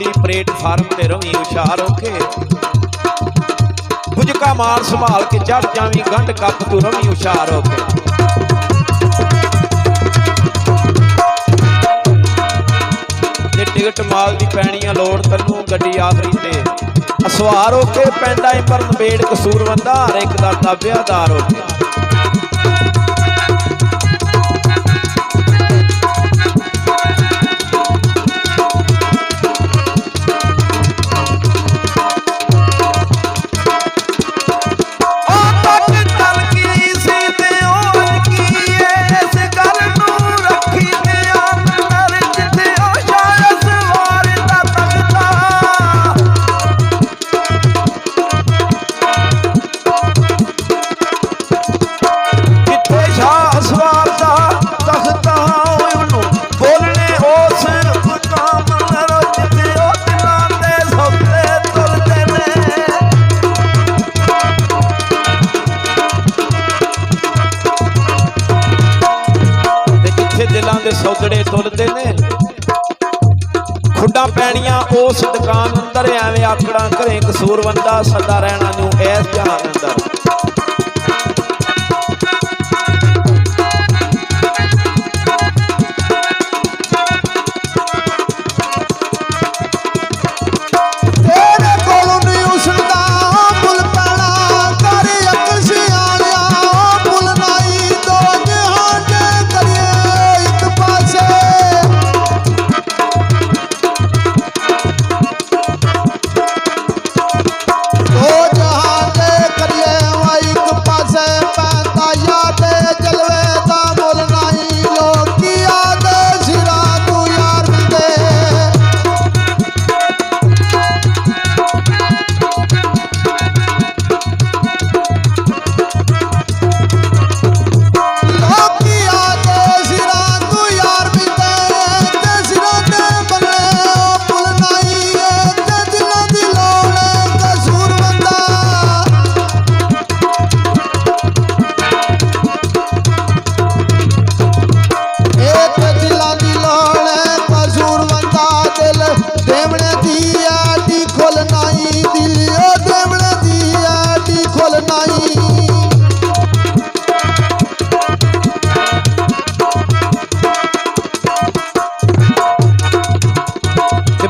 मंडी platform ते रवी हुशार होके बुझका मार संभाल के चढ़ जावी गंढ कप तू रवी हुशार होके टिकट माल दी पैनी लोड़ तैनू गड्डी आखरी ते असवार होके पैंडा पर नबेड़ कसूरवंदा हर एक दा ताबेदार होके सौदड़े तुलते ने खुडा पैनिया उस दुकान अंदर एवं आकड़ा घरें कसूरवंदा सदा रहना नूं इस जहान अंदर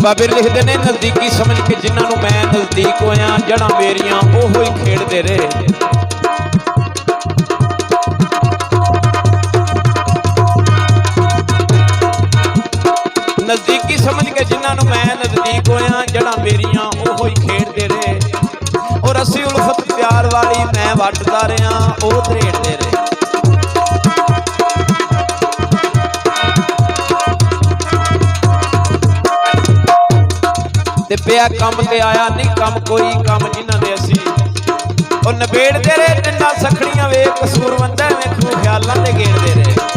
बाबे लिखते ने नजदीकी समझ के जिन्होंने मैं नजदीक होया जड़ा मेरिया ओहो ही खेड़ते रहे नजदीकी समझ के जिन्होंने मैं नजदीक होया जड़ा मेरिया ओहो ही खेड़ते रहे और असी उल्फत प्यार वाली मैं वटदा रहा वो धरेड़ते रहे ते पिया कम ते आया नहीं कम कोई कम जिन्होंने असी और नबेड़ते रहे टिंडा सखड़ियां वे कसूरवंदा वेखू ख्यालां ते घेरते रहे